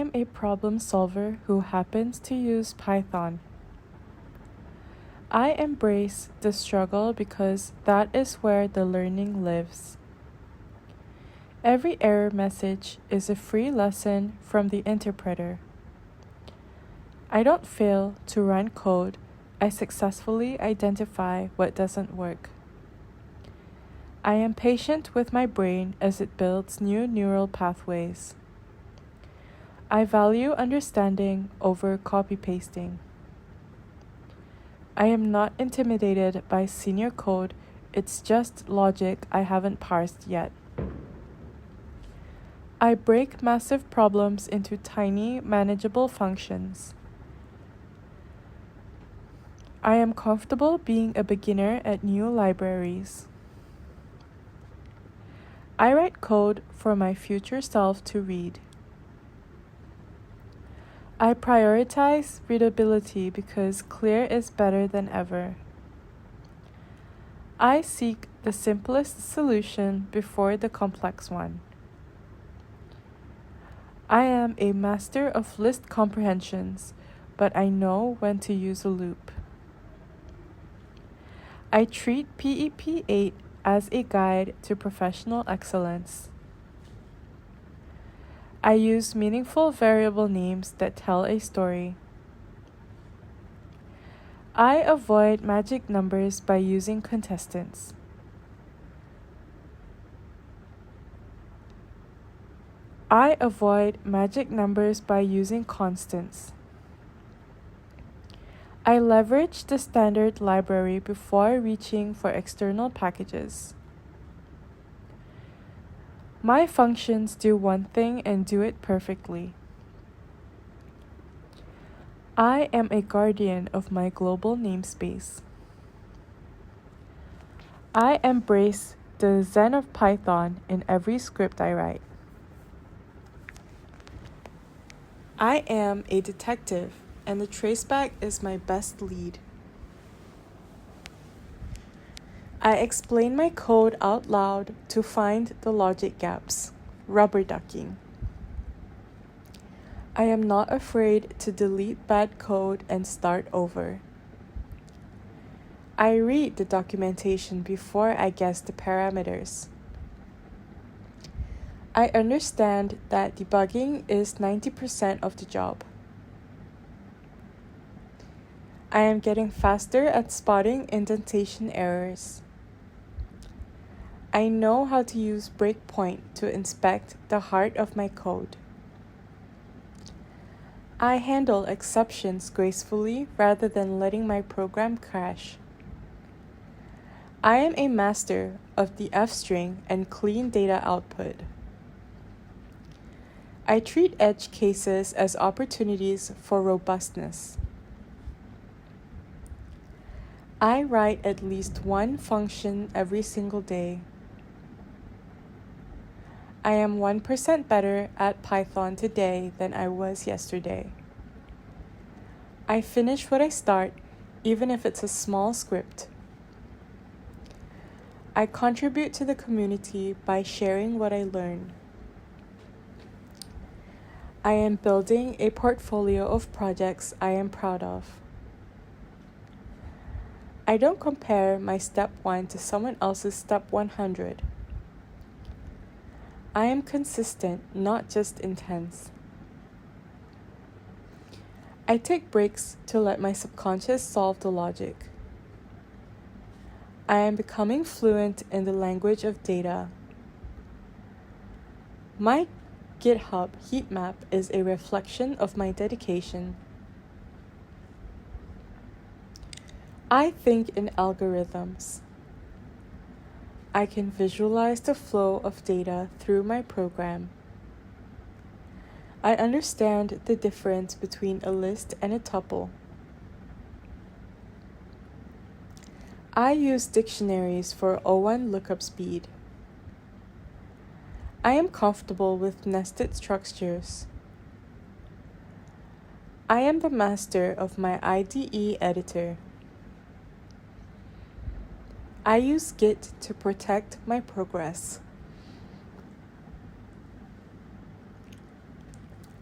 am a problem solver who happens to use Python. I embrace the struggle because that is where the learning lives. Every error message is a free lesson from the interpreter. I don't fail to run code, I successfully identify what doesn't work. I am patient with my brain as it builds new neural pathways. I value understanding over copy-pasting. I am not intimidated by senior code, it's just logic I haven't parsed yet. I break massive problems into tiny, manageable functions. I am comfortable being a beginner at new libraries. I write code for my future self to read. I prioritize readability because clear is better than ever. I seek the simplest solution before the complex one. I am a master of list comprehensions, but I know when to use a loop. I treat PEP 8 as a guide to professional excellence. I use meaningful variable names that tell a story. I avoid magic numbers by using contestants. I avoid magic numbers by using constants. I leverage the standard library before reaching for external packages. My functions do one thing and do it perfectly. I am a guardian of my global namespace. I embrace the Zen of Python in every script I write. I am a detective, and the traceback is my best lead. I explain my code out loud to find the logic gaps, rubber ducking. I am not afraid to delete bad code and start over. I read the documentation before I guess the parameters. I understand that debugging is 90% of the job. I am getting faster at spotting indentation errors. I know how to use breakpoint to inspect the heart of my code. I handle exceptions gracefully rather than letting my program crash. I am a master of the F string and clean data output. I treat edge cases as opportunities for robustness. I write at least one function every single day. I am 1% better at Python today than I was yesterday. I finish what I start, even if it's a small script. I contribute to the community by sharing what I learn. I am building a portfolio of projects I am proud of. I don't compare my step 1 to someone else's step 100. I am consistent, not just intense. I take breaks to let my subconscious solve the logic. I am becoming fluent in the language of data. My GitHub heat map is a reflection of my dedication. I think in algorithms. I can visualize the flow of data through my program. I understand the difference between a list and a tuple. I use dictionaries for O1 lookup speed. I am comfortable with nested structures. I am the master of my IDE editor. I use Git to protect my progress.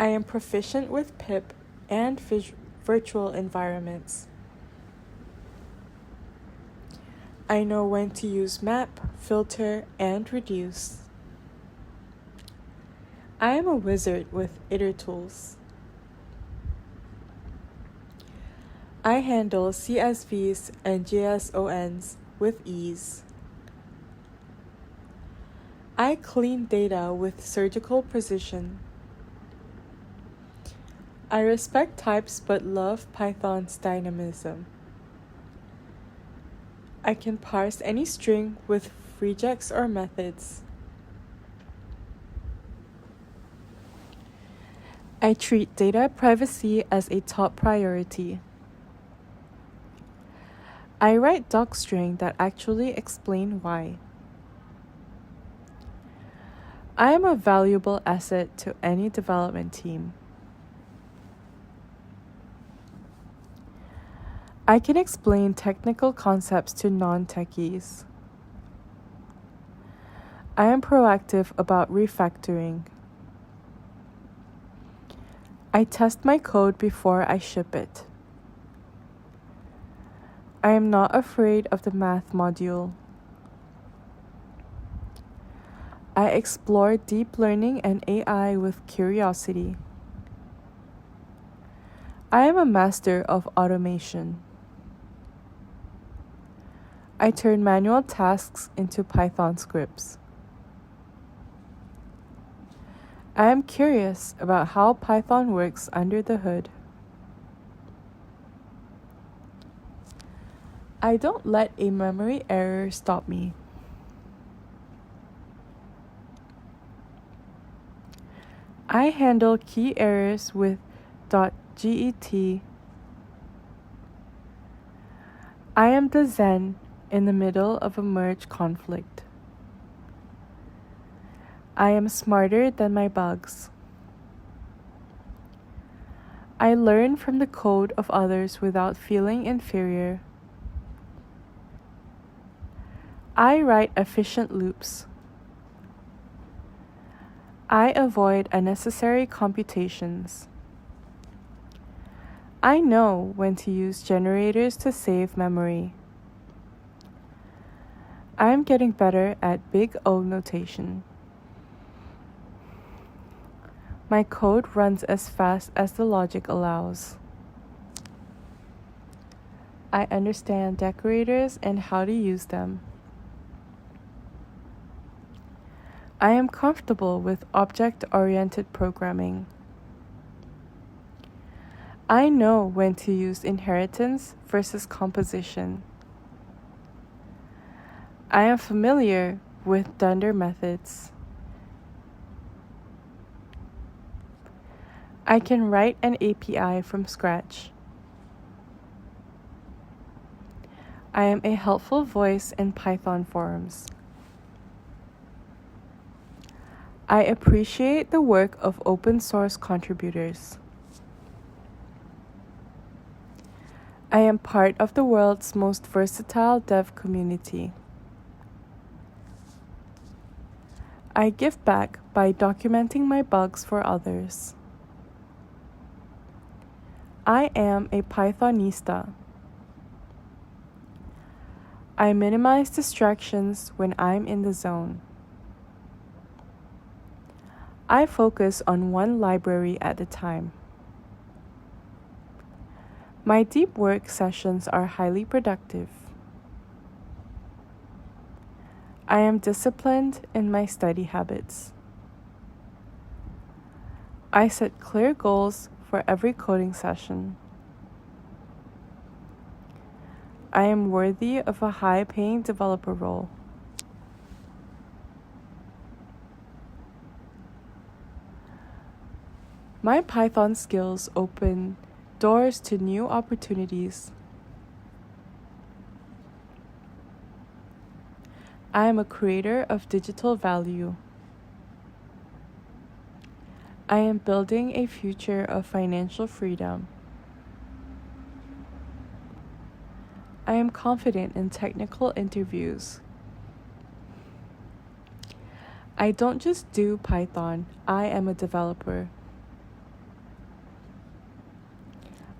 I am proficient with pip and virtual environments. I know when to use map, filter, and reduce. I am a wizard with iter tools. I handle CSVs and JSONs with ease. I clean data with surgical precision. I respect types but love Python's dynamism. I can parse any string with regex or methods. I treat data privacy as a top priority. I write docstring that actually explain why. I am a valuable asset to any development team. I can explain technical concepts to non-techies. I am proactive about refactoring. I test my code before I ship it. I am not afraid of the math module. I explore deep learning and AI with curiosity. I am a master of automation. I turn manual tasks into Python scripts. I am curious about how Python works under the hood. I don't let a memory error stop me. I handle key errors with .get. I am the Zen in the middle of a merge conflict. I am smarter than my bugs. I learn from the code of others without feeling inferior. I write efficient loops. I avoid unnecessary computations. I know when to use generators to save memory. I am getting better at big O notation. My code runs as fast as the logic allows. I understand decorators and how to use them. I am comfortable with object-oriented programming. I know when to use inheritance versus composition. I am familiar with dunder methods. I can write an API from scratch. I am a helpful voice in Python forums. I appreciate the work of open source contributors. I am part of the world's most versatile dev community. I give back by documenting my bugs for others. I am a Pythonista. I minimize distractions when I'm in the zone. I focus on one library at a time. My deep work sessions are highly productive. I am disciplined in my study habits. I set clear goals for every coding session. I am worthy of a high-paying developer role. My Python skills open doors to new opportunities. I am a creator of digital value. I am building a future of financial freedom. I am confident in technical interviews. I don't just do Python, I am a developer.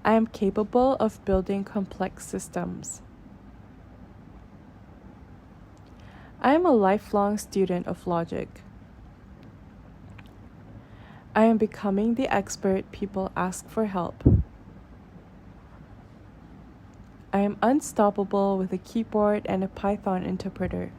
I am capable of building complex systems. I am a lifelong student of logic. I am becoming the expert people ask for help. I am unstoppable with a keyboard and a Python interpreter.